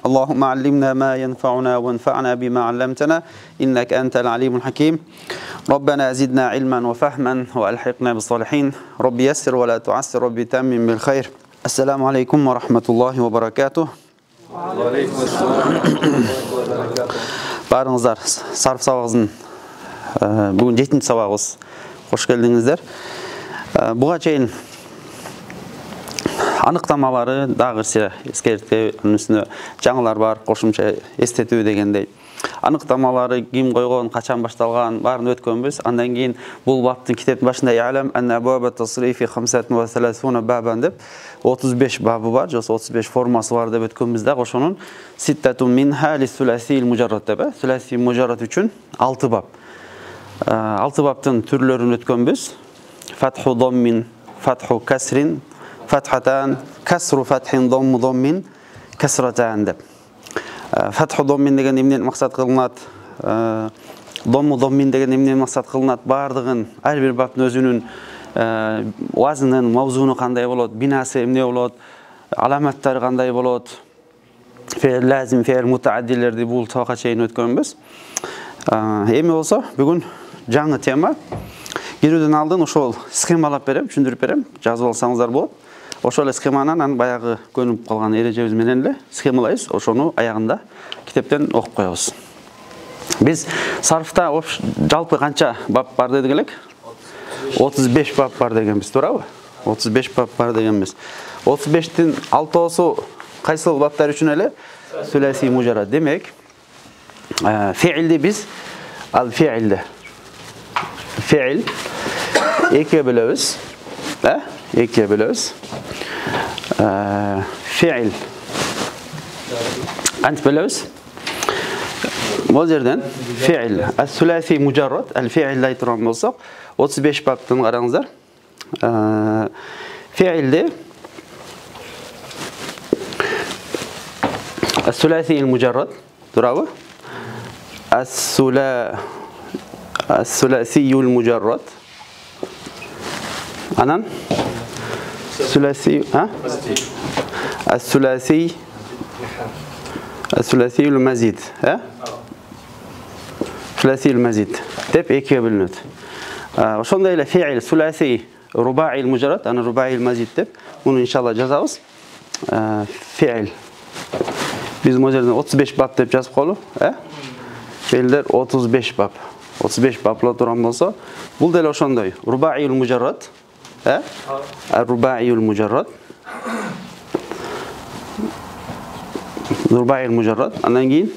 اللهم علمنا ما ينفعنا وانفعنا بما علمتنا إنك أنت العليم الحكيم ربنا زدنا علما وفهما وألحقنا بالصالحين رب يسر ولا تعسر رب تمم بالخير السلام عليكم ورحمة الله وبركاته وعليكم السلام Барыңыздар, сарп сабағымыздың бүгін 7-ші сабағымыз. Қош келдіңіздер. Бұға чейін анықтамалары дағы ескертпе үстіне жаңалар бар, қошымша естету дегендей. Анықтамалары ким қойған, қачан башталған, барын өткенбіз. Андан кейін бұл баптың кітептің башында «Я'лам анна абуаба тасрифи 35 бабан» деп 35 бабы бар, жосы 35 формасы бар деп өткенбізді. Қошының «Ситтатун минха лис-суласил мужаррад» деп, суласи мужаррад үшін 6 бап. 6 баптың түрлерін өткенбіз. Фатху доммин, фатху касрин, фатхатан, касру фатхин, домму доммин, касратан деп. Фатху доммин деген немнен мақсат қылынады, домму доммин деген немнен мақсат қылынады, бардығын, әрбір баптың өзінің уазының, маузуны қандай болады, бинасы емне болады, аламаттары қандай болады, фе'л лазим, фе'л мутааддилерді бұл сабаққа шейін өткенбіз. Еме болса, бүгін жаңы тема. Келуден алдын ошол схемалап берем, түшүндүрүп берем, жазып алсаңыздар болот. Ошол схеманан баягы көнүп калган эрежебиз менен эле схемалайбыз, ошону аягында китептен окуп коебуз. Биз сарфта жалпы канча бап бар дедик элек? 35 бап бар дегенбиз, туурабы? 35 бап бар дегенбиз. 35тин 6-оосу кайсыл баптар үчүн эле? Суласи мужаррад. Демек, фе'илди биз ал-фе'илди. Фе'ил экиге бөлөбүз. Экиге бөлөбүз. Фе'ил кантип бөлөбүз? Бул жерден фе'ил ас-суласи мужаррад, ал-фе'ил айтып турган болсок, 35 баптын караңыздар. Фе'илде ас-суласи мужаррад турабы? الثلاثي المجرد أنا الثلاثي الثلاثي المزيد ثلاثي المزيد تب إيكي بالنوت وشون ده فعل ثلاثي رباعي المجرد أنا رباعي المزيد تب ونو إن شاء الله جزاوس فعل biz modelden 35 bab deb жазып qo'ylu, fe'llar 35 bab. 35 bablar turan bolsa, bul da o'shanday. Rubaiyul mujarrad, Rubaiyul mujarrad. Rubaiyul mujarrad, andan keyin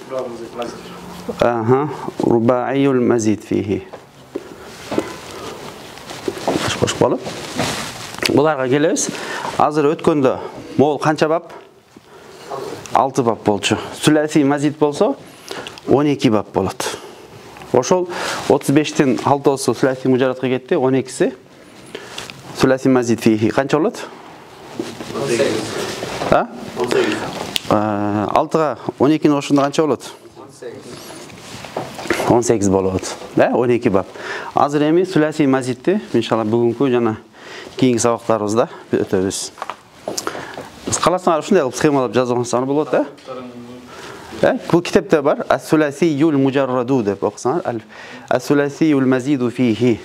Rubaiyul mazid fihi. Qo'shib qolib. Bularga kelamiz. Hozir o'tganda mo'l qancha bab? 6 bab bolchu. Sulasi mazid bolsa 12 bab bo'ladi. Ошол 35тин 6-оосу sulasi мужаррадга кетти, 12си sulasi mazid fihi. Канча болот? 18. 6га 12-ни кошкондо канча болот? 18 болот. 12 баб. Азыр эми sulasi mazidти иншалла бүгүнкү жана кийинки сабактарыбызда өтөбүз. Каласаңар ушундай кылып схемалап жазып алсаңар болот, Бұл китепте бар ас-суласиюл мужарраду деп окусаңар, ас-суласиюл мазиду фихи.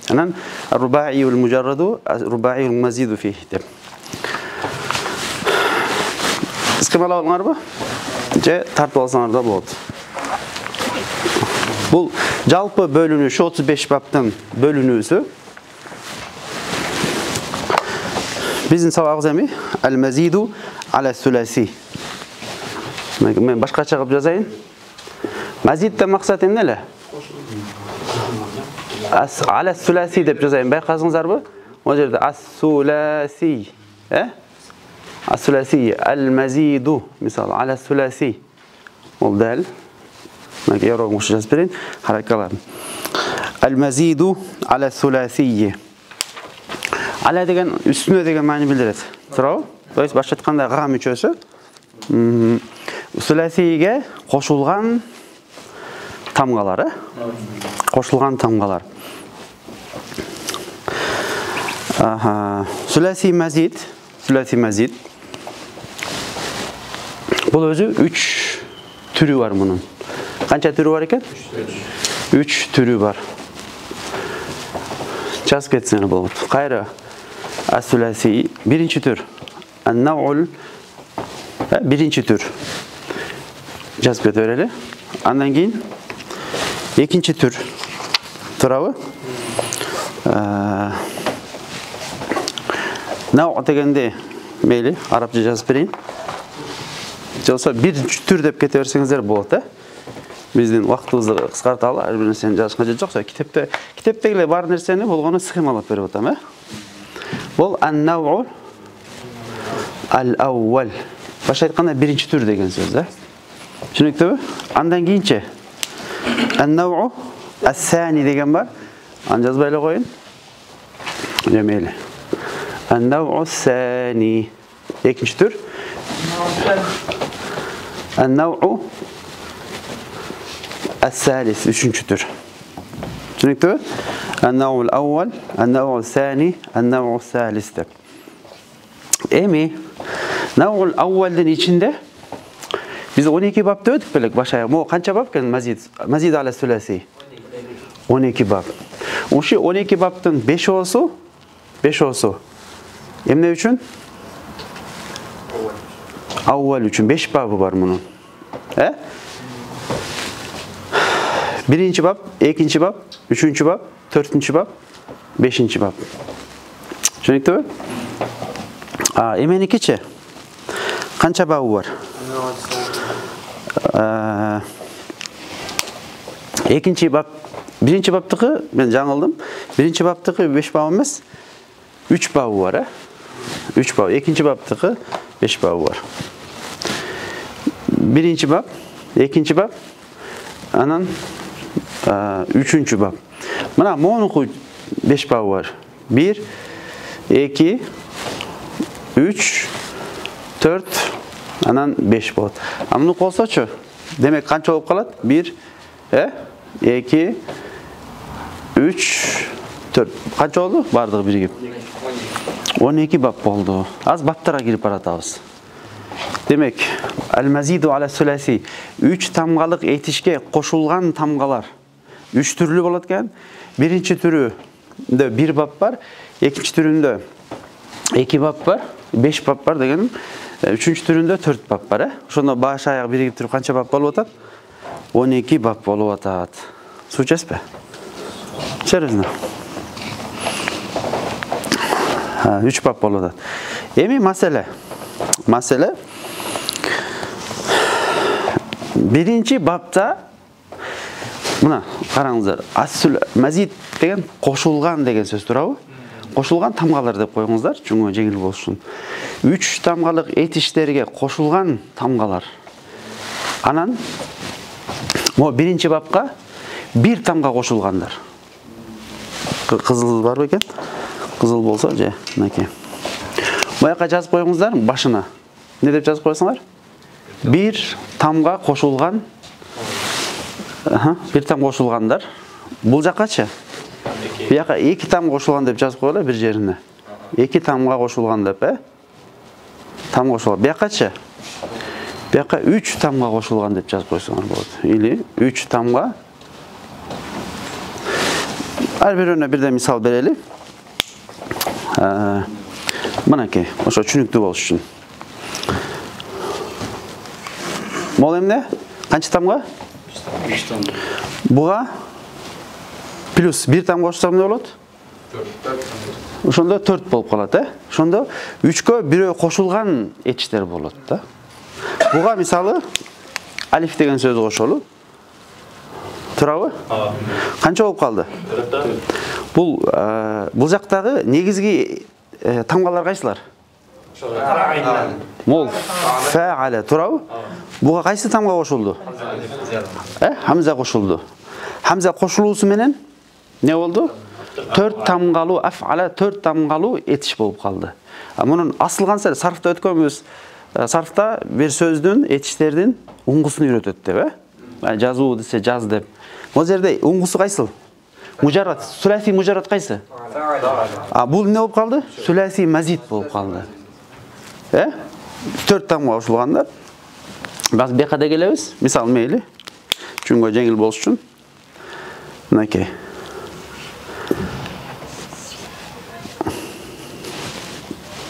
Анан ар-рубаиюл мужарраду, ар-рубаиюл мазиду фихи деп. Схемалап алыңарбы? Же тартып алсаңар да болот. Бул жалпы бөлүнүү 35 баптын бөлүнүүсү. Биздин сабагыбыз эми ал-мазиду ала-суласи. Мен башкача кылып жазайын. Мазидтен максат эмне эле? Ас-суласи деп жазайын. Байкасыңыздарбы? Могу жерде ас-суласи, ас-суласи, ал-мазиду, мисалы, ала-суласи. Ол дәл. Мына ярогун ушул жазып берейин. Каракалам. Ал-мазиду ала-суласи. Ала деген үстүнө деген маани билдирет. Туурабы? То есть башка айтканда га мүчөсү. Суласиге кошулган тамгалары, кошулган тамгалар. Суласи мазид Бұл өзі 3 түрі бар мұның. Қанша түрі бар екен? 3 түрі бар. Жазып кетсеңіз болады. Қайры ас-суласи бірінші түр. Ан-нау'ул бірінші түр. Жазып кете берелі. Андан кейін екінші түр. Турабы? Нау дегенде мейлі арабша жазып берейін. Жалса бірінші түр деп кете берсеңіздер болады. Біздің уақытымызды қысқарталы, әрбір нәрсені жазышқа жет жоқ. Кітептегілер бар нәрсені болғаны схемалап беріп отам. Бұл ан-нау'у ал-аувал. Баша айтқанда бірінші түр деген сөз. Түсінікті бе? Андан кейінше ан-нау'у ас-сани деген бар. Аны жазбайлы қойын. Мейлі. Ан-нау'у ас-сани. Екінші түр. Ан-нау'у ас-салис. Үшінші түр. Түсінікті бе? Ан-нау'у ал-аувал, ан-нау'у ас-сани, ан-нау'у ас-салис деп. Эми нау'у ал-аувалдың içinde biz 12 бапты өтіп білік башая. Мо қанша бап екен мазид аля суласи? 12 бап. Оши 12 баптың 5 осу. Эмне үшін? Аувал үшін 5 бабы бар мұның. Birinci bab, ikinci bab, üçüncü bab, dördüncü bab, beşinci bab. Düşünüktü mü? Emenikiçe. Kança babı var? İkinci bab, birinci babtıkı, ben жаңылдым. Birinci babtıkı 5 bab емес, 3 babı var. 3 bab. İkinci babtıkı 5 babı var. Birinci bab, ikinci bab, anan üçüncü bab. Mana monuku 5 bab var. 1, 2, 3, 4, anan 5 болады. Амны қосачы. Демек қанша болып қалады? 1, 2, 3, 4. Қанша oldu? Бардығы бірігіп. 12 баб болды. Аз баптарға кіріп баратабыз. Демек, әл-мазиду аля суласи 3 тамғалық етішке қошылған тамғалар 3 түрлі болады екен. Бірінші түрінде 1 бап бар, екінші түрінде 2 бап бар, 5 бап бар дегенім. Üçüncü түрінде 4 бап бар. Ошондо баш аяк биригип туруп канча бап болуп атат? 12 бап болуп атат. Суу ичесизби? Серьезно. 3 бап болуп атат. Эми маселе. Биринчи бапта мына караңыздар. Мазид деген кошулган деген сөз турабы? Кошулган тамгалар деп коюңуздар, чүңгө жеңил болушун. 3 тамгалык этиштерге кошулган тамгалар. Анан мо биринчи бапка 1 тамга кошулгандар. Кызыл барбы экен? Кызыл болсо же, мынакей. Буяка жазып коюңуздар башына. Не деп жазып коесуңар? 1 тамга кошулган. 1 там кошулгандар. Бул жакачы? Буяка 2 там кошулган деп жазып коелу бир жерине. 2 тамга кошулган деп, там кошулган. Буякачы? Буяка 3 тамга кошулган деп жазып койсоңор болот. Или 3 тамга. Ар бирөөнө бирден мисал берели. Мынакей, ошо түшүнүктүү болуш үчүн. Мол эмне? Канча тамга? 5 там. Буга плюс 1 там кошсак эмне болот? 4. Ошондо 4 болуп калат, Ошондо 3кө бирөө кошулган этиштер болот да. Буга мисалы алиф деген сөз кошолу. Турабы? Канча болуп калды? 4. Бул жактагы негизги тамгалар кайсылар? Мол фа'ала турабы? Буга кайсы тамга кошулду? Хамза кошулду. Хамза кошулуусу менен не болду? 4 тамгалуу аф'ала 4 тамгалуу этиш болуп калды. Мунун асылган сарфта өткөнбүз. Сарфта бир сөздүн этиштердин уңгусун үйрөтөт деп, жазуу десе жаз деп. Бул жерде уңгусу кайсыл? Мужаррат, суласи мужаррат кайсы? Бул эмне болуп калды? Суласи мазид болуп калды. 4 тамга кошулгандар. Biz bir kadar geliriz. Misal meyli. Çünkü jengil bolsun üçün. Mınakey.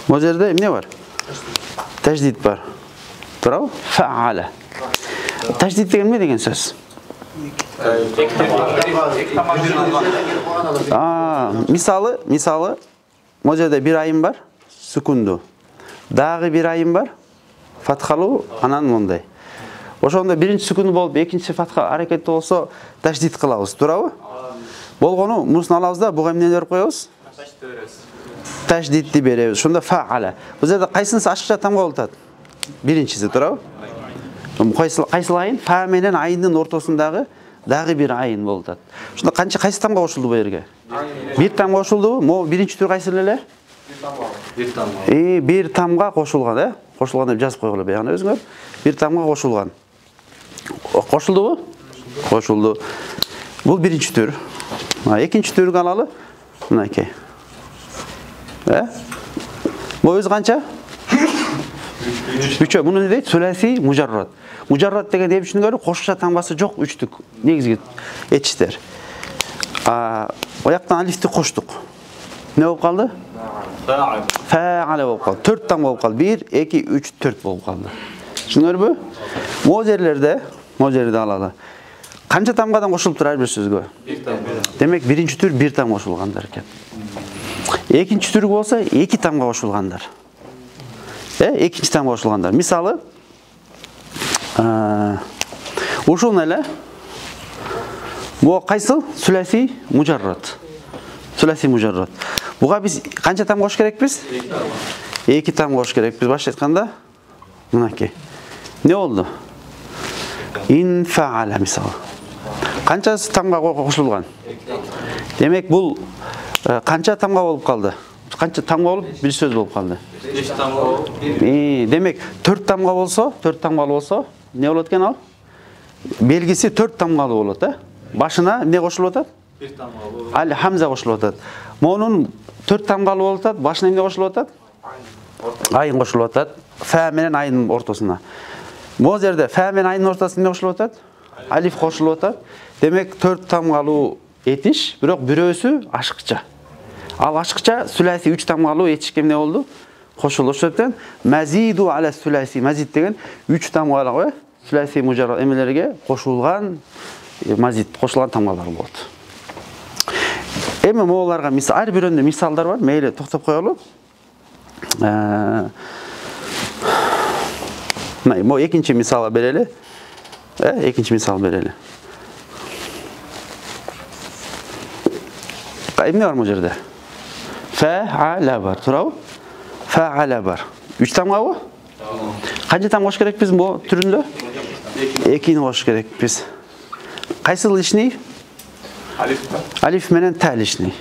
Bu yerde ne var? Tecdid var. Bravo. Faale. Tecdid degen ne degen söz? Misalı bu yerde bir ayım var. Sükundu. Dağı bir ayım var. Fathalı anan monday. Oşonda birinci sükundu bolup, ekinci fatha hareketli olsa tecdid kılabız. Bravo. Болгону мусун алабыз да, буга эмне берип коебуз? Таждидди беребиз. Шунда фаала. Бул жерде кайсынысы ашыкча тамга болуп атат? Биринчиси, туурабы? Кайсыл айын? Фа менен айындын ортосундагы дагы бир айын болуп атат. Шунда канча кайсы тамга кошулду бу жерге? Бир тамга кошулдубу? Могу биринчи түр кайсы эле? Бир тамга. Бир тамга кошулган, э? Кошулган деп жазып койгула бегана өзүңөр. Бир тамга кошулган. Кошулдубу? Кошулду. Бул биринчи түр. Экинчи түргө алалы. Мынакей. Бул өзү канча? 3. Муну эмне дейт? Суласи мужаррат. Мужаррат деген эми түшүнгөрү кошумча таңбасы жок үчтүк негизги этиштер. Ояктан алифти коштук. Не болуп калды? Фаале болуп калды. 4 тамга болуп калды. 1, 2, 3, 4 болуп калды. Түшүндүңөрбү? Могу жерлерде алалы. Канча тамгадан кошулуп турар бир сөзгө? Бир тамга. Демек, биринчи түр бир тамга кошулгандар экен. Экинчи түр болсо 2 тамга кошулгандар. Экинчи тамга кошулгандар. Мисалы, ушул эле бу кайсыл? Суласи мужаррат. Суласи мужаррат. Буга биз канча тамга кош керекпиз? 2 тамга кош керекпиз. Башка айтканда, мынакей. Не болду? Инфаала мисалы. Канчасы тамга кошулган? Демек, бул канча тамга болуп калды? Канча тамга болуп, бир сөз болуп калды? 5 тамга болуп. Демек, 4 тамга болсо, не болот экен ал? Белгиси 4 тамгалуу болот, Башына эмне кошулуп атат? 1 тамгалуу. Али хамза кошулуп атат. Монун 4 тамгалуу болуп атат, башына эмне кошулуп атат? Айын кошулуп атат. Фа менен айынын ортосуна. Бул жерде фа менен айынын ортосуна эмне кошулуп атат? Алиф кошулуп атат. Демек, 4 тамгалуу этиш, бирок бирөөсү ашыкча. Ал ашыкча суласи 3 тамгалуу этишке эмне болду? Кошулду. Ошондуктан мазиду аля суласи, мазид деген 3 тамгалуу суласи мужаррат эмелерге кошулган мазид, кошулган тамгалар болот. Эми могуларга мисал, ар бирөндө мисалдар бар. Мейли токтоп коелу. Мо экинчи мисал берели. Экинчи мисал берели. Эмне бар бул жерде? Фаала бар, туурабы? Фаала бар. 3 тамгабы? Канча тамга кош керекпиз бул түрүндө? 2-ни кош керекпиз. Кайсыл лишний? Алиф менен та лишний.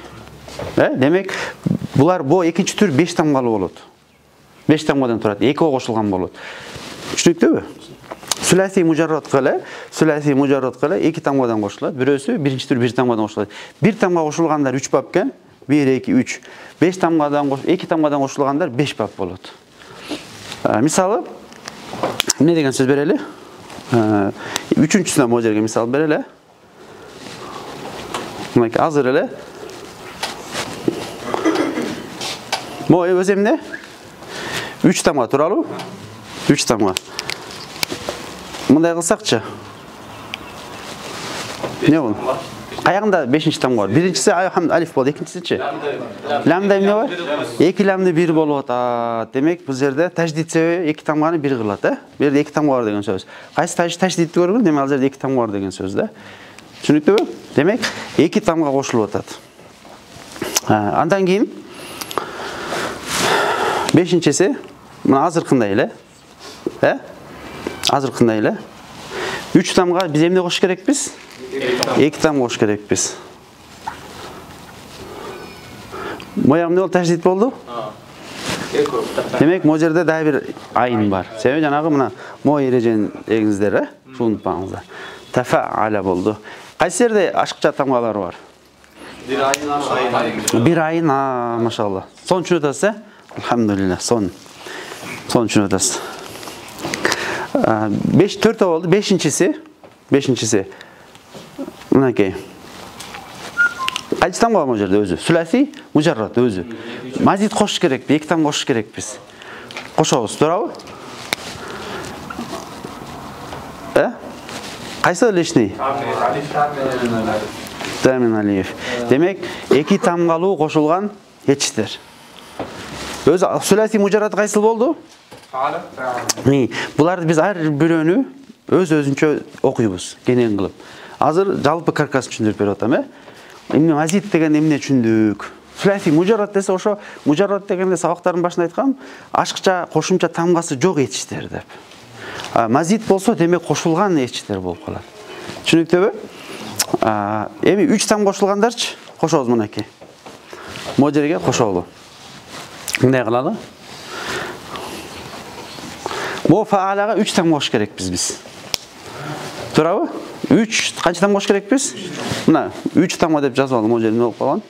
Демек, булар бу экинчи түр 5 тамгалуу болот. 5 тамгадан турат, 2 кошулган болот. Түшүнүктүүбү? Суласи мужаррат кылы, 2 тамгадан кошулат. Бирөөсү биринчи түр 1 тамгадан кошулат. 1 тамга кошулгандар 3 бап экен. 1, 2, 3. 5 тамгадан 2 тамгадан кошулгандар 5 бап болот. Мисалы, эмне деген сөз берели? Үчүнчүсүнө могу жерге мисал берели. Мынакей азыр эле. Могу өзү эмне? 3 тамга тууралуу? 3 тамга. Мындай кылсакчы. Не болду? Каягында 5-чи тамга бар. Биринчиси алиф болду, экинчисичи? Ламда эмне бар? 2 ламды 1 болуп атат. Демек, бул жерде таждид себеби 2 тамганы 1 кылат, Бул жерде 2 тамга бар деген сөз. Кайсы таждидди көргөн? Демек, ал жерде 2 тамга бар деген сөз, Түшүнүктүүбү? Демек, 2 тамга кошулуп атат. Андан кийин 5-нчиси мына азыркындай эле. Азыркындай эле. 3 тамга биз эмне кош керекпиз? 2 тамга кош керекпиз. Моя эмне болду? Таждид болду? Демек, могу жерде дагы бир айын бар. Себеби жанагы мына мо эрежени эгиңиздер, Шуну унутпаңыздар. Тафаала болду. Кайсы жерде ашыкча тамгалар бар? Бир айын, машалла. Сон түшүнүп атасыз, Алхамдулилlah, сон түшүнүп атасыз. 4 oldu. Beşinchisi. Mınakey. Qaysi tam var bu yerda o'zi? Sulasi mujarrad o'zi. Mazid qo'shish kerak, ikki tam qo'shish kerak biz. Qo'shamiz, to'g'rimi? Qaysi lishni? Tamin alif. Demek iki tamgalı qo'shilgan yetishtir. O'zi sulasi mujarrad qaysi bo'ldi? Bularni biz har birini o'z-o'zincha o'qiymiz, keyin qilib. Hozir jalpı karkas tushuntirib beryapman. Endi mazid degan emne tushundik. Sulasi mujarrad desa o'sha mujarrad deganda saboqlarning boshida aytgan, oshqcha qo'shimcha tamgasi yo'q yetishtir deb. Mazid bo'lsa, demak qo'shilgan yetishtir bo'lib qoladi. Tushunlikdimi? Endi 3 tam qo'shilgandarchi, qo'shamiz buni aka. Mo'jariga qo'shamiz. Bunday qiladi. Bu faalaga 3 tam qo'shish kerak biz. To'g'rimi? 3 qancha tam qo'shish kerak biz? Mana 3 tamga deb yozib oldim, mo'jari nima bo'lib qolgan?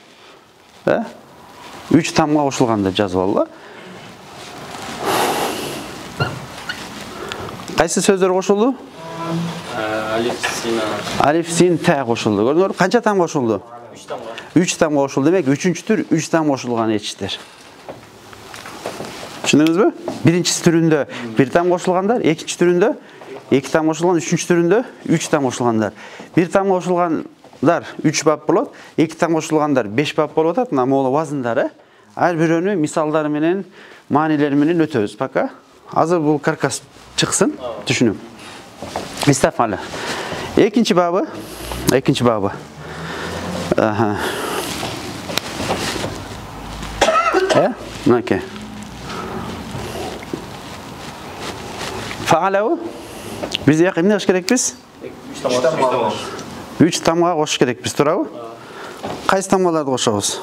3 tamga qo'shilgan deb yozib oldi. Qaysi so'zlar qo'shildi? Alif, sin, ta qo'shildi. Ko'rdingizmi? Qancha tam qo'shildi? 3 tamga. 3 tam qo'shildi. Demak, 3-tur 3 tam qo'shilgan yetishtir. Tushundingizmi? Birinchisi turunda 1 tam qo'shilganlar, ikkinchi turunda 2 tam qo'shilgan, uchinchi turunda 3 tam qo'shilganlar. 1 tam qo'shilganlar 3 bab bo'ladi, 2 tam qo'shilganlar 5 bab bo'ladi. Mana bu vazndari har birini misallari bilan, ma'nilari bilan o'tamiz. Paka. Hozir bu karkas chiqsin, tushunib. İstafala. İkinci babı. Aha. Okay. Fa'alahu. Biz yaqin ne gerek biz? 3 tamga qo'shish kerak biz, to'g'rimi? Qaysi tamgalarni qo'shamiz?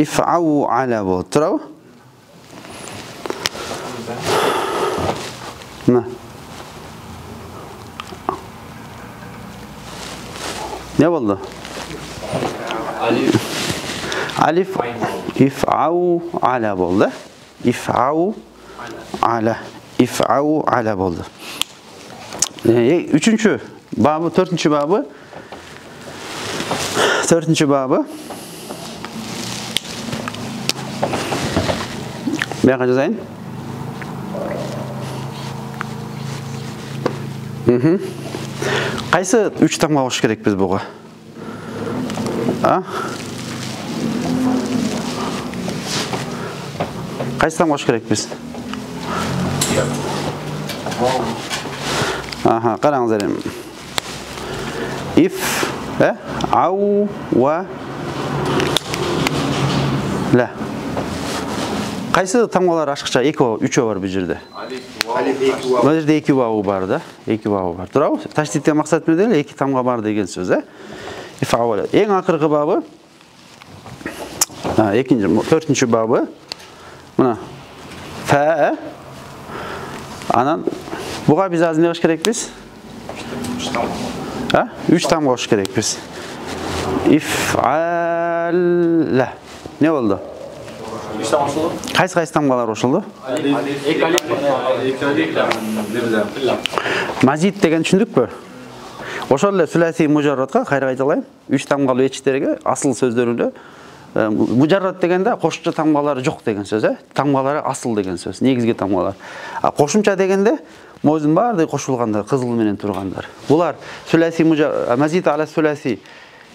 If'au ala bu, to'g'rimi? Ne oldu? Alif if'au ala oldu. İf'au ala oldu. Üçüncü babı, dördüncü babı. Ben kaç yazayım? Qaysi 3 tamga qo'shish kerak biz buga? Qaysi tamga qo'shish kerak biz? Aha, qarangizlar. If, au va la. Qaysi tamgalar oshqcha 2-3 var bu yerda? Bu yerda 2 vav var da. 2 vav var. To'g'rimi? Tashdidga maqsad nima deydi? 2 tamga bar degan so'z, If'ala. Eng oxirgi babı. Ikinci, 4-chi babı. Mana fa. Anan buga biz hozir nima qilish kerak biz? 3 tam qo'shish kerak biz. If'ala. Ne oldu? Qaysi tamgalar qo'shildi? Mazid degan tushundikmi? O'shalar sulasi mujarradga qayta aytalayım. 3 tamgalı yetishtirga asl so'zlarida mujarrad deganda qo'shimcha tamgalari yo'q degan so'z, Tamgalari asl degan so'z, negizgi tamgalar. Qo'shimcha deganda mo'zin barday qo'shilganlar, qizil bilan turganlar. Bular sulasi mujarrad, mazid ala sulasi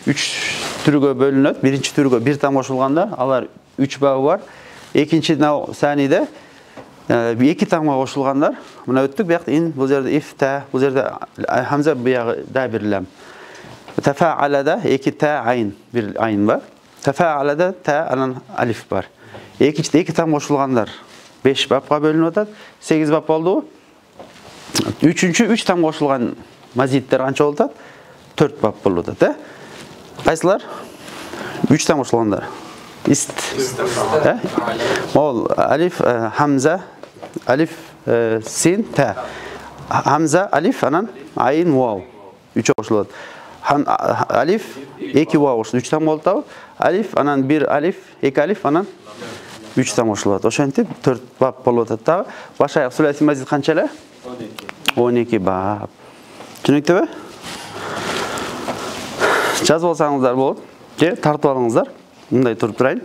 3 turga bölünadi. Birinchi turga 1 tam qo'shilganlar, alar 3 babi var. İkinci saniyede 2 tamga qo'shilganlar. Buna o'tdik. Bu yoqda in, bu yerda if, ta, bu yerda hamza bu yoqda berilgan. Tafa'alada 2 ta ayn, bir ayn var. Tafa'alada ta anan alif var. İkinci 2 tam qo'shilganlar 5 babga bölünadi. 8 bab bo'ldi. Üçüncü 3 tam qo'shilgan mazidlar qancha bo'ladi? 4 bab bo'ladi. Qaysilar? 3 tam qo'shilganlar. Ol alif hamza alif sin ta hamza alif anan ayn vav 3 qo'shiladi. Alif 2 vav qo'shiladi. 3 tam bo'ldi. Alif anan 1 alif 2 alif anan 3 там кошулат. Ошентип 4 бап болуп атат дагы. Баш аяк сүләси мазид канча эле? 12 бап. Түшүнүктүүбү? Жазып алсаңыздар болот. Же тартып алыңыздар. Мындай туруп турайын.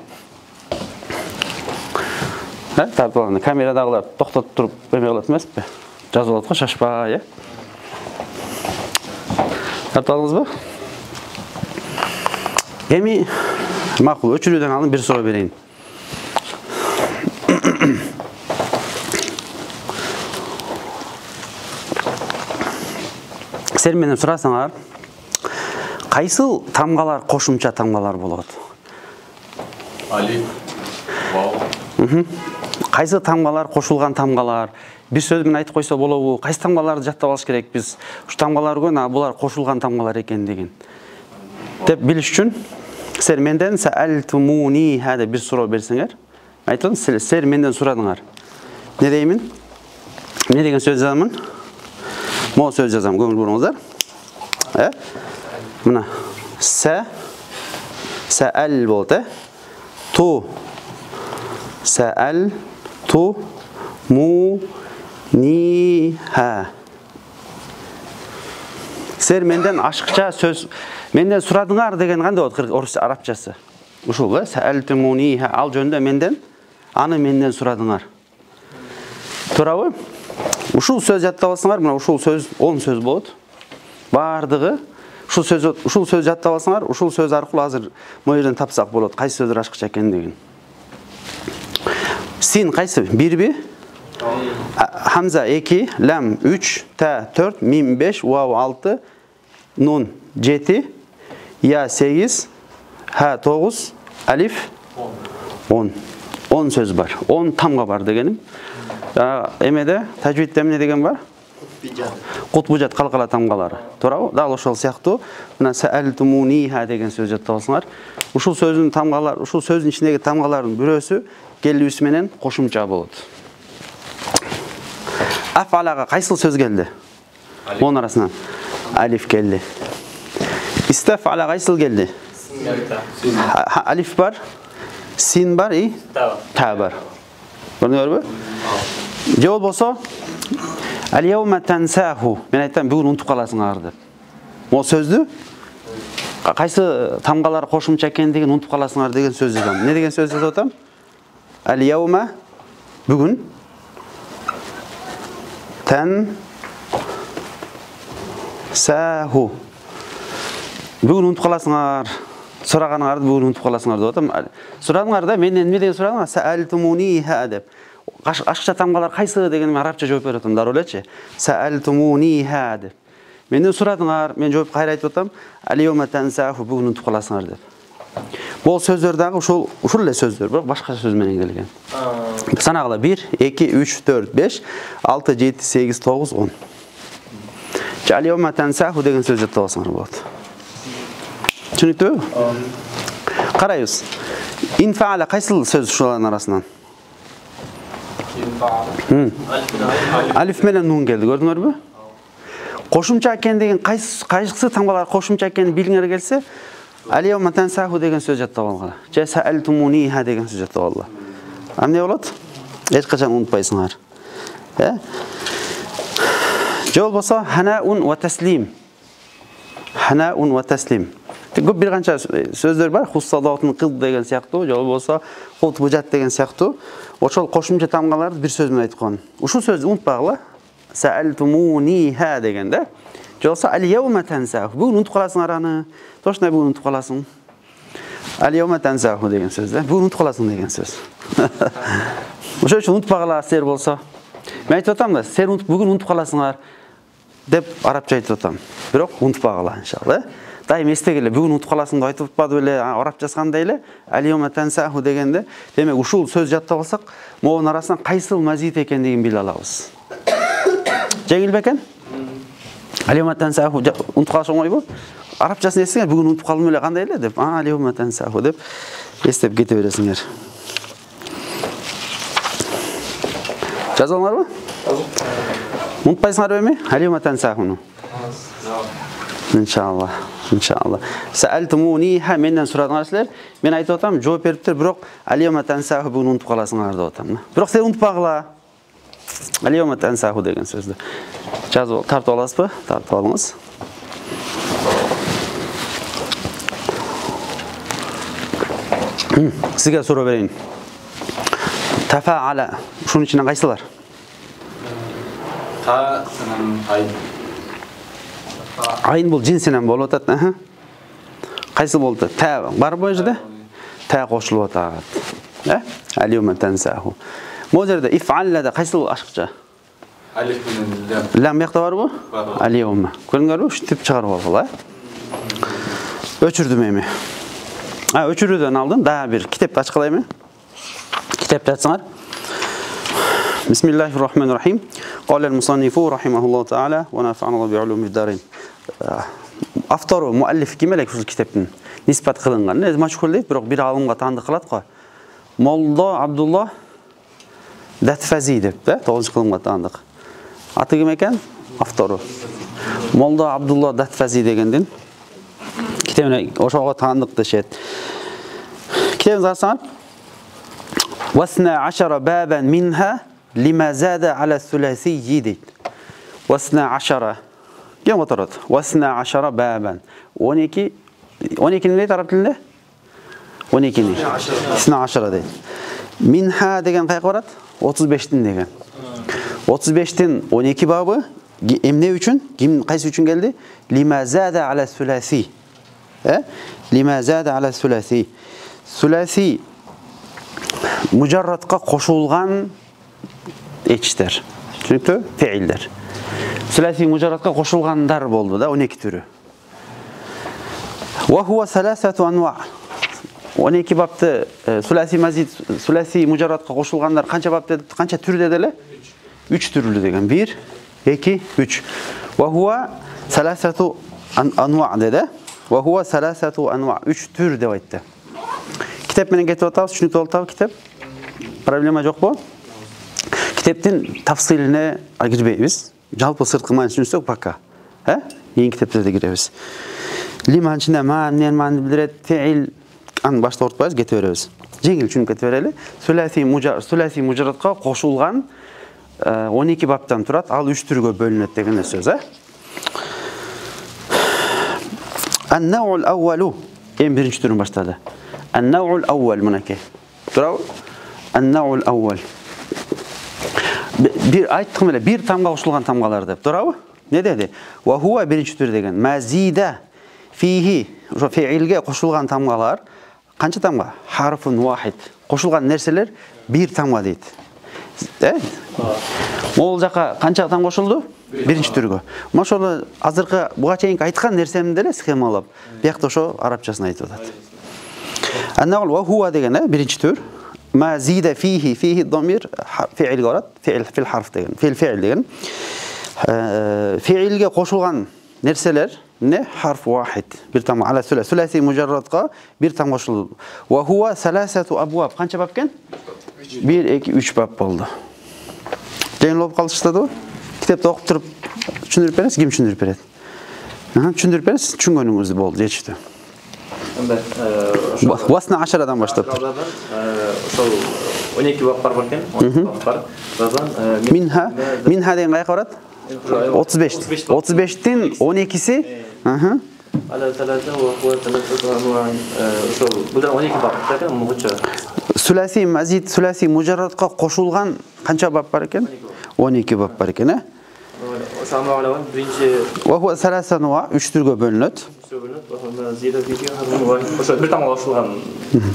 Тартып алганда камерадагылар токтотуп туруп эме кылат эмеспи? Жазып алат го, шашпай, Тартып алдыңызбы? Эми макул, өчүрүүдөн алдын бир суроо берейин. Сен менен сурасаңар, кайсыл тамгалар кошумча тамгалар болот? Алиф, вау. Кайсы тамгалар кошулган тамгалар? Bir söz менен айтып койсо болобу? Кайсы тамгаларды жаттап алыш керек биз? Ушу тамгалар көбүн, булар кошулган тамгалар экен деген. Деп билиш үчүн силер менден саалтумуни деп бир суроо берсеңер, айтам, силер менден сурадыңар. Не деймин? Не деген сөз жазамын? Мо сөз жазам, көңүл буруңуздар. Мына саал болот, ту саал ту му ниха. Силер менден ашыкча сөз, менден сурадыңар деген кандай болот орусча арабчасы? Ушул, саалтумуниха, ал жөнүндө менден, аны менден сурадыңар. Туурабы? Ушул сөз жаттап алсаңар, мына ушул сөз 10 сөз болот. Бардыгы ушул сөз жаттап алсаңар, ушул сөз аркылуу азыр могу жерден тапсак болот, кайсы сөздөр ашыкча экен деген. Син кайсы? 1би? Хамза 2, лам 3, та 4, мим 5, вау 6, нун 7, я 8, ха 9, алиф 10. 10 сөз бар. 10 тамга бар дегеним. Эмеде тажвидде эмне деген бар? Кутбужат калкала тамгалары. Туурабы? Дал ошол сыяктуу мына саалтумуниха деген сөз жаттап алсаңар, ушул сөздүн тамгалары, ушул сөздүн ичиндеги тамгалардын бирөөсү келүүсү менен кошумча болот. Афалага кайсыл сөз келди? Монун арасынан алиф келди. Истафала кайсыл келди? Алиф бар, син бар и та бар. Көрдүңөрбү? Же болбосо Al-yawma tansahu. Мен айтам, бүгүн унутуп каласыңар деп. Могу сөздү кайсы тамгалар кошумча экендигин унутуп каласыңар деген сөз жазам. Не деген сөз жазып атам? Al-yawma бүгүн tansahu. Бүгүн унутуп каласыңар. Сураганыңарды бүгүн унутуп каласыңар деп атам. Сурадыңар да, менден эмне деген сурадыңар? Саалтумуниха деп. Ашыкча тамгалар кайсы деген арабча жооп берип атам, дароо элечи. Саалтумуниха деп. Менден сурадыңар, мен жооп кайра айтып атам. Al-yawma tansaahu, бүгүн унутуп каласыңар деп. Бул сөздөр дагы ушул эле сөздөр, бирок башка сөз менен келген. Санагыла 1, 2, 3, 4, 5, 6, 7, 8, 9, 10. Al-yawma tansaahu деген сөз жаттап алсаңар болот. Түшүнүктүбү? Карайбыз. Инфаала кайсыл сөз ушулардын арасынан? Алиф менен нун келди, көрдүңөрбү? Кошумча экен деген кайсы тамгалар кошумча экенин билгиңер келсе, Al-yawma tansaahu деген сөз жаттап алгыла. Же саалтумуниха деген сөз жаттап алгыла. Эмне болот? Эч качан унутпайсыңар. Же болбосо ханаун ва таслим. Ханаун ва таслим. Көп бир канча сөздөр бар. Хуссадатун кыл деген сыяктуу, же болбосо кутбужат деген сыяктуу. Ошол кошумча тамгаларды бир сөз менен айтып койгон. Ушул сөздү унутпагыла. Саалтумуниха дегенде. Же болбосо al-yawma tansaahu. Бүгүн унутуп каласыңар аны. Точно бүгүн унутуп каласың. Al-yawma tansaahu деген сөз да. Бүгүн унутуп каласың деген сөз. Ошол үчүн унутпагыла силер болсо. Мен айтып атам да, силер бүгүн унутуп каласыңар деп арабча айтып атам. Бирок унутпагыла иншалла. Дайым эстегиле, бүгүн унутуп каласың деп айтып атпады беле, арабча жазгандай эле. Al-yawma tansaahu дегенде, демек ушул сөз жаттап алсак, могунун арасынан кайсыл мазит экендигин биле алабыз. Жеңил бекен? Al-yawma tansaahu унутуп калыш оңойбу? Арабчасын эстеңер, бүгүн унутуп калдым эле, кандай эле деп, al-yawma tansaahu деп эстеп кете бересиңер. Жазалыңарбы? Унутпайсыңарбы эми? Al-yawma tansaahu. Иншалла. İnşallah. Sa'altumuniha menden suradыңарсыздар. Мен айтып атам, жооп бериптир, бирок алиома тансаху бүгүн унутуп каласыңар деп атам. Бирок сен унутпагыла. Алиома тансаху деген сөздү жазып тартып аласызбы? Тартып алыңыз. Сизге суроо берейин. Тафаала ушунун ичинен кайсылар? Та сенен ай. Айын бул жинсинен болуп атат. Кайсы болду? Та барбы бул жерде? Та кошулуп атат. Алиома тансаху. Могу жерде ифаллада кайсыл ашыкча? Алиф менен лям. Лям бияқта барбы? Бар. Алиома. Көрүңөрбү? Ушинтип чыгарып алгыла. Өчүрдүм эми. Өчүрүүдөн алдын дагы бир китепти ачкылайбы? Китепти ачсаңар. Бисмиллахир-рахманир-рахим. Qala al-musannifu rahimahullahu ta'ala wa nafa'ana Allahu bi'ulumi ad-darin. Автору, муаллиф ким элек ушул китептин ниспат кылынган. Эми машхур дейт, бирок бир алымга таандык кылат го. Молдо Абдулла Датфази деп, 9-кылымга таандык. Аты ким экен? Автору. Молдо Абдулла Датфази дегендин китебине ошого таандык дешет. Китебин карасаңар. Wasna 10 baban minha lima zada ala thulathi deyт. Wasna 10 кем отырат? Wasna 10 baban. 12 не араб тилинде? 12 не. Isna 10 дейт. Minha деген кайга барат? 35тин деген. 35тин 12 бабы эмне үчүн? Ким кайсы үчүн келди? Lima zada ala thulathi. Lima zada ala thulathi. Thulathi mujarratqa qo'shilgan etishlar. Tushunibdi? Fe'illar. Sulasi mujarratqa qo'shilganlar bo'ldi da 12 turi. Va huwa salasatu anwa'. 12 babda sulasi mazid, sulasi mujarratqa qo'shilganlar qancha bab dedi? Qancha tur dedilar? 3 turli degan. 1, 2, 3. Va huwa salasatu anwa' dedi. Va huwa salasatu anwa'. 3 tur deb aytdi. Kitap менен кетип атабыз, түшүнүктүү болуп атабы китеп? Проблема жок бу. Китептин тафсилине кирбейбиз. Жалпы сырткы мааниси түшүнсөк пока. Эң китептерде киребиз. Лиман ичинде маани билдирет, феил аны башта ортпайбыз, кете беребиз. Жеңил түшүнүп кете берели. Суласи мужаратка кошулган 12 баптан турат, ал 3 түргө бөлүнөт деген сөз, Ан-нау'ул аввалу эң биринчи түрүн баштады. النوع الأول منك ترى النوع الأول aytdım эле бир тамга кошулган тамгалар деп туурабы? Не деди? Ва хуа биринчи түр деген мазида фихи ошо феилге кошулган тамгалар канча тамга? Харфун вахид. Кошулган нерселер бир тамга дейт. Могул жака канча там кошулду? Биринчи түргө. Ошол азыркы буга чейинки айткан нерсемди эле схемалап, биякта ошо арабчасын айтып атат. النوع وهو ديجنا برينش تور ما زيد فيه الضمير فعل غلط فعل في الحرف ديجن في الفعل ديجن فعل قوشلغان نرسلر ne harf واحد bir tam على ثلاثي مجرد قا bir tam qoşuldu وهو ثلاثه ابواب qancha bab ken 1 2 3 bab boldu Жеңил болуп калыштады китепти окуп туруп түшүндүрүп бересиз ким түшүндүрүп берет түшүндүрүп бересиз түшүнгөнүңүздү болду жетиштүү Wasna 10'dan başladı. Ошол 12 бап бар экен, 12 бап бар. Minha деген кайга барат? 35. 35тин 12си. Ala talata wa huwa talata anwa' ошол бул 12 бап экен, мугуча. Sulasi mazid, sulasi mujarradga qo'shilgan qancha bab бар ekan? 12 bab бар ekan, Ошо амалган биринчи Wa huwa salasa anwa' 3 turga бөлүнөт. Ошо бир тамга кошулган.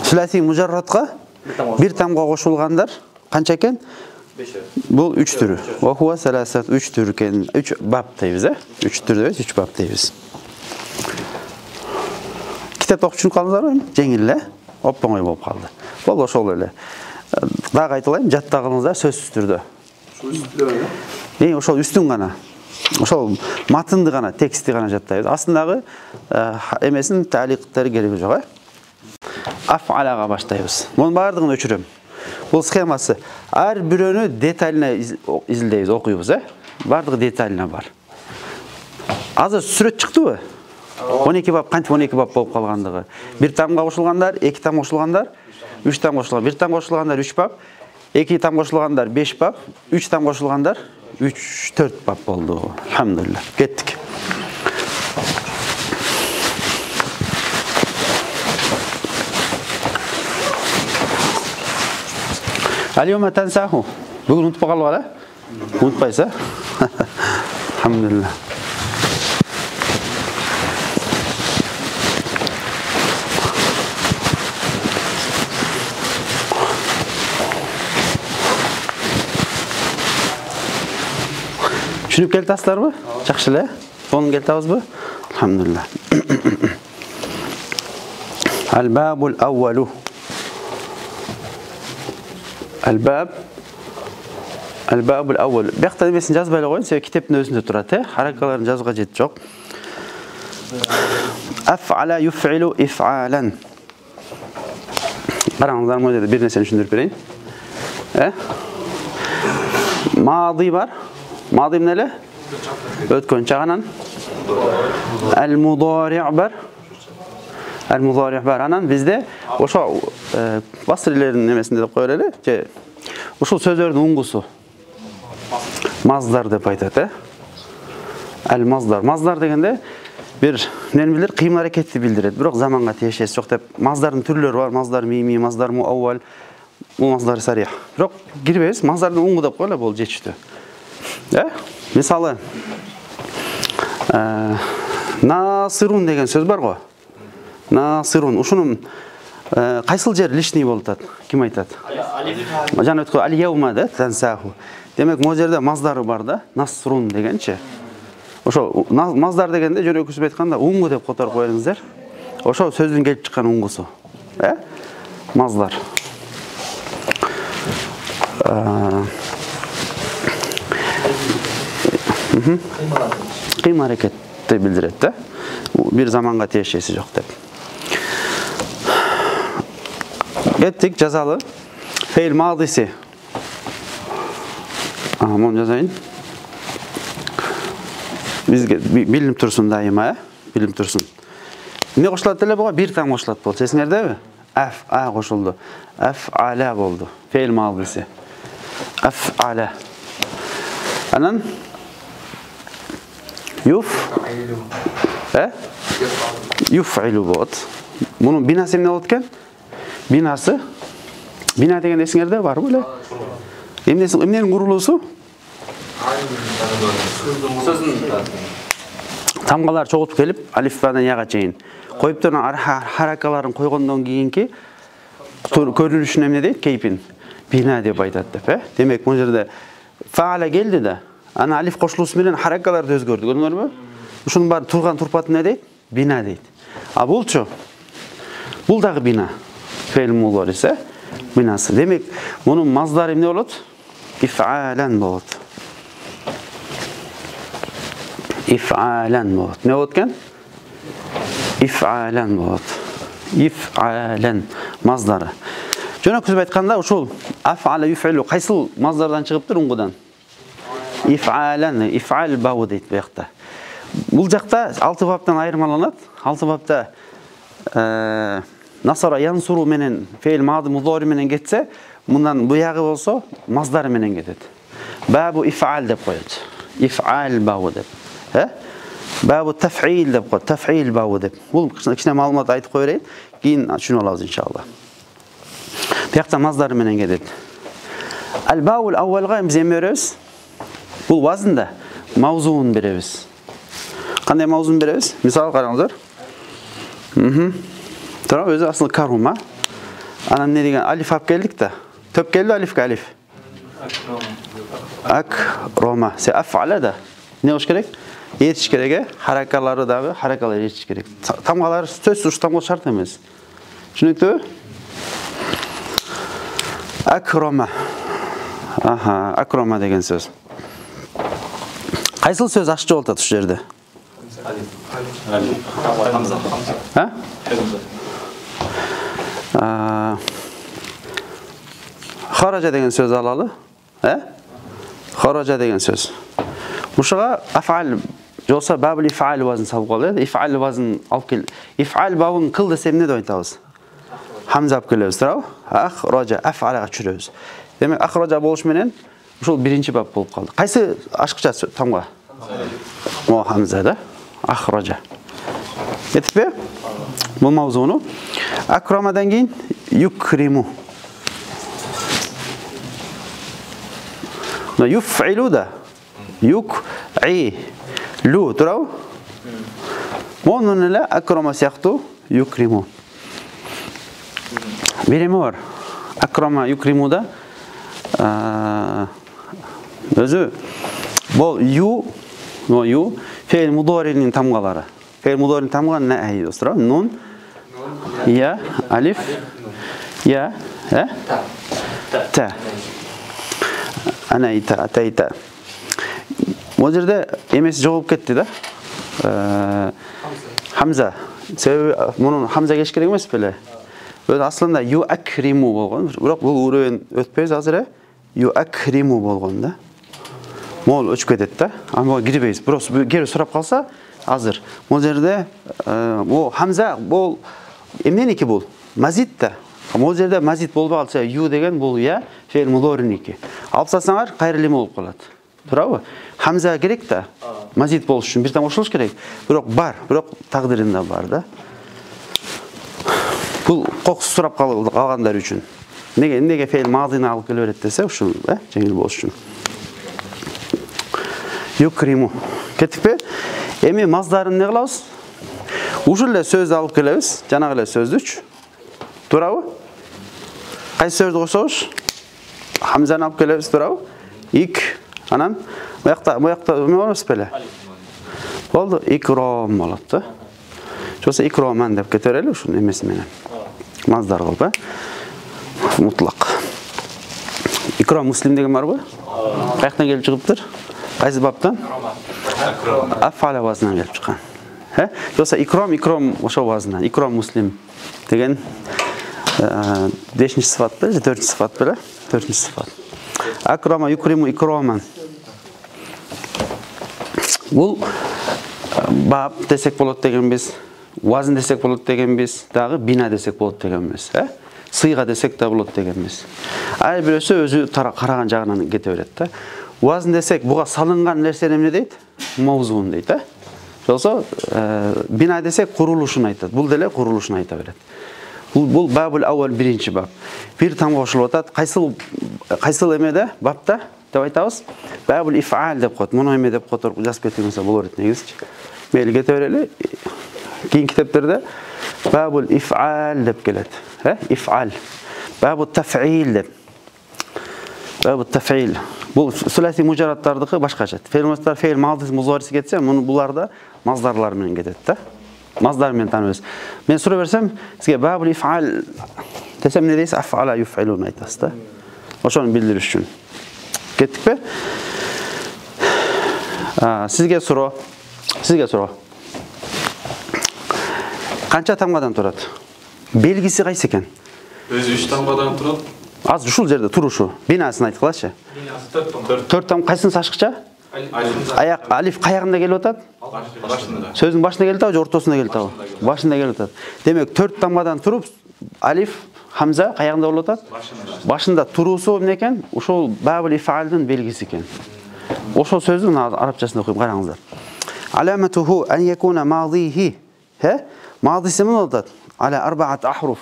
Sulasi mujarradga bir tamga qo'shilganlar qancha ekan? 5. Бул 3 түрү. Wa huwa salasa 3 tür ekan. 3 bab deybiz, 3 tür deybiz, 3 bab deybiz. Kitap окуп чын калдыңыздарбы? Жеңил эле, оп-оңой болуп калды. Болду ошол эле. Дагы айтылайын, жаттагылыңыздар сөзсүз түрдө. Ошол үстүн гана. Ошол матынды гана, текстти гана жаттайбыз. Астындагы эмесин тааликтери кереги жок, Аф'алага баштайбыз. Мунун баардыгын өчүрөм. Бул схемасы. Ар бирөөнү деталына изилдейбиз, окуйбуз, Баардыгы деталына бар. Азыр сүрөт чыктыбы? 12 бап кантип 12 бап болуп калгандыгы. Бир тамга кошулгандар, 2 там кошулгандар, 3 там кошулган. 1 там кошулгандар 3 бап, 2 там кошулгандар 5 бап, 3 там кошулгандар 3-4 бап болду. Алхамдулилlah. Кеттик. Al-yawma tansahu. Bugün unutpa kalып ala. Unutpaysa. Alhamdulillah. Tushunib keltasizlarmi? Yaxshi-la. To'g'ri keltabizmi? Alhamdulillah. Al-babul awwalu. Al-babul awwal. Bu yoqda nimesini жазбай qo'ying, себеби kitobning o'zida turadi, harakatlarni жазуга jet yo'q. Af'ala yuf'ilu if'alan. Qaranglar, bu yerda bir narsani tushuntirib berayim. Madi var. Madi nima? O'tgan chaqanan. Al-mudari' var. Al-mudari' var. Anan bizde o'sha basrilerin nimesinde deb qo'yarlar. Ушул сөздөрдүн уңгусу маздар деп айтат, Ал-маздар. Маздар дегенде бир эмнени билдирет, кыймыл аракетти билдирет. Бирок заманга тиешеси жок деп. Маздардын түрлөрү бар. Маздар мими, маздар муаввал, маздар сарих. Бирок кирбейбиз, маздардын уңгу деп койло, бул жетиштүү. Мисалы, насирун деген сөз бар го. Насирун. Ушунун кайсыл жер лишний болуп атат? Ким айтат? Жана өткөн аль-яума да тансаху. Демек, могу жерде маздары бар да, насрун дегенчи. Ошо маздар дегенде жөнөкүсүп айтканда уңгу деп которуп коюңуздар. Ошо сөздүн келип чыккан уңгусу. Маздар. Кыймыл аракетти билдирет да. Бир заманга тиешеси жок деп. Gittik жазалы. Feil madisi. Bunu yazayın. Bizge bilim tursun daima, bilim tursun. Ne qoşuladı dele buğa? Bir tam qoşuladı bol. Sesingerde mi? F-a qoşuldu. F-ala boldu. Feil madisi. F-ala. Anan? Yuf'ilu bot. Bunun binası ne oldu? Binası. Bina деген esingerde var mı öyle? Emnenin kurulusu? Tamgalar çoğutup gelip alifbadan yağa çeyin. Koyup da harakaların koygondan keyinki görünüşün emne değil, keyfin. Bina diye baytattı. Demek bu yerde faala geldi de ana alif koşulusu bilen harakalar da özgördü. Görünür mü? Şunun bari turgan turpatı ne değil? Bina değil. A bulçu. Bul dağı bina. Fe'l mudari ise binası. Demek bunun mazdarı ne olur? İf'alen olur. İf'alen olur. Ne olurken? İf'alen olur. İf'alen mazdarı. Jona küsüp aytkanda uşul af'ala yuf'ilu kaysıl mazdardan çıkıptır ungudan? İf'alen, if'al bavu deyit bu yakta. Bul jakta 6 babdan ayırmalanat. 6 babda Nasara yansuru menen fe'l madi mudari menen getse, bundan bu yağı olsa mazdar menen getet. Babu if'al dep koyat. İf'al babu dep. Babu tef'il dep koyat. Tef'il babu dep. Bul kişine malumat aytıp koyarayım. Keyin şunu alabız inşallah. Bu yakta mazdar menen getet. Al-ba'ul avvalga biz emeriz. Bul vazında mavzuun beremiz. Qanday mavzun beremiz? Misal qarаңыздар. Tamam, özü aslında karhuma. Anam ne degen alif ap geldik de. Töp geldi alifke alif. Akroma. Se af'ala da. Ne olmuş gerek? Yetiş gerek. Harakaları da harakaları yetiş gerek. Tamgalar söz uçtamol şart emez. Düşünüktü? Akroma. Aha, akroma degen söz. Kaysıl söz aşçı oldu şu yerde? Ha? Xaraca degen söz alalı. Xaraca degen söz. Uşağa af'al Жоқса бабул иф'ал бабын салып қалады. Иф'ал бабын алып кел. Иф'ал бабын қыл десем не деп айтабыз? Хамза алып келебіз, турабы? Ахража аф'алаға түшіребіз. Демек ахража болуш менен ушул биринчи баб болуп калды. Кайсы ашыкча тамга? О, хамза да. Ахража. Кетиппи? Бул мавзуну. Акрамадан кийин юкриму. Но юф'илу да. Юк'илу, турабы? Монун эле акрама сыяктуу юкриму. Береми бар. Акрама юкримуда өзү бул ю фейл мудоринин тамгалары. Фейл мудоринин тамганы не достор? Нун, я, алиф, я, та. Ана ита, атайта. Бул жерде эмеси жоголуп кетти да. Хамза. Себеби мунун хамза кеш керек эмес беле? Өз аслында ю акриму болгон. Бирок бул урен өтпөйбүз азыр. Ю акриму болгон да. Мол өчүп кетет да. Аны кирбейбиз. Бирок кери сурап калса азыр. Бул жерде бул хамза бул эмненики бул? Мазид да. Бул жерде мазид болбой калса ю деген бул я фейл мудориники. Алып салсаңар кайрылым болуп калат. Турабы? Хамза керек да. Мазид болуш үчүн бир там кошулуш керек. Бирок бар, бирок тагдырында бар да. Бул кокус сурап калгандар үчүн. Неге фейл мазини алып келе берет десе, ушул, жеңил болуш үчүн. Юкриму. Кетиппи? Эми маздарын не кылабыз? Ушул эле сөздү алып келебиз, жанагы эле сөздүч. Турабы? Кайсы сөздү кошобуз? Хамзаны алып келебиз, турабы? Ик, анан буякта эме барбыз беле? Болду, икром болот да. Жоқса икроман деп кете берели ушун эмеси менен. Маздар кылып, мутлак. Икром муслим деген барбы? Каяктан келип чыгыптыр? Кайсы баптан? Аф'ала базынан келип чыккан. Жоқса икром ошол базынан. Икром муслим деген 5-чи сыфат беле, 4-чи сыфат беле? 4-чи сыфат. Акрама юкриму икроман. Бул баб десек болот дегенбиз, вазн десек болот дегенбиз, дагы бина десек болот дегенбиз, сыйга десек да болот дегенбиз. Ай бирөөсү өзү караган жагынан кете берет да. Вазн десек буга салынган нерсени эмне дейт? Мавзун дейт, Жоксо бина десек курулушун айтат. Бул деле курулушун айта берет. Бул бабул аввал биринчи баб. Бир тамга кошулуп атат. Кайсыл эмеде бабта деп айтабыз? Бабул иф'ал деп коет. Муну эме деп которуп жазып кеткенсе болор эт негизичи. Мейли кете берели. Кийинки китептерде бабул иф'ал деп келет. Иф'ал. Бабул таф'ил деп. Бабул таф'ил. Бул суласи мужараттардыкы башкача. Фейлмастар фейл мадис музариси кетсе, муну буларда маздарлар менен кетет да. Маздар менен тааныбыз. Мен сурап берсем, сизге бабул иф'ал десем не дейсиз? Аф'ала юф'илун айтасыз да. Ошону билдириш үчүн. Кеттикпи? Сизге суроо. Канча тамгадан турат? Белгиси кайсы экен? Өзү 3 тамгадан турат. Аз ушул жерде турушу. Бинасын айткылачы. Бинасы 4 тамга. 4 тамга кайсынысы ашыкча? Аяк алиф каягында келип атат? Башында. Сөзүн башында келип атабы, ортосунда келип атабы? Башында келип атат. Демек 4 тамгадан туруп алиф хамза каягында болуп атат? Башында туруусу эмне экен? Ошол бабул иф'алдын белгиси экен. Ошол сөздүн арабчасын окуйм, караңыздар. Аламатуху ан якуна мадихи. Мадиси эмне болот? Ала 4 ахруф.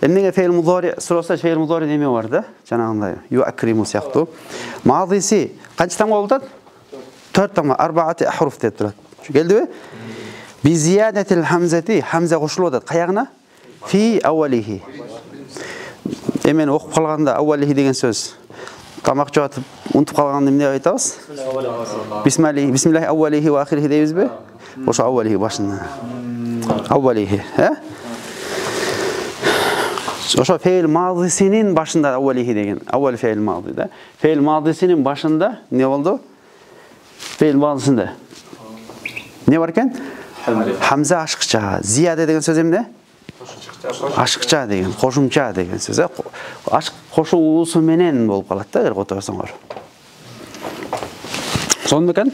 Эмнеге фейл мудори сураса, фейл мудори неме бар да? Жанагындай ю акриму сыяктуу. Мадиси канча тамга болот? 4 тамга, 4 ахруф деп турат. Келдиби? Би зиядатил хамзати, хамза кошулуп атат. Каягына? Фи аввалихи. Эмен окуп калганда аввалихи деген сөз. Тамак жаатып, унутуп калганда эмне айтабыз? Бисмиллахи аввалихи ва ахирихи дейбизби? Ошо аввалихи башында. Аввалихи, Ошо фейл мадисинин башында аввалихи деген. Аввал фейл мади да. Фейл мадисинин башында не болду? Фейл мадисинде. Не бар экен? Хамза ашыкча. Зияда деген сөз эмне? Ашыкча деген, кошумча деген сөз. Ашык кошулуусу менен болуп калат да, эгер которсоңор. Сонун экен?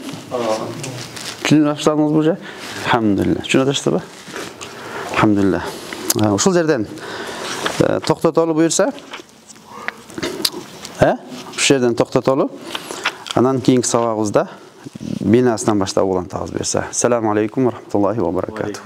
Түшүнө баштадыңызбы уже? Алхамдулилlah. Түшүнө баштадыңызбы? Alhamdulillah. Ушул жерден токтотолу буйрса. Ушул жерден токтотолу. Анан кийинки сабагыбызда бинасынан баштап улантабыз буйрса. Ассаламу алейкум ва рахматуллахи ва баракатух.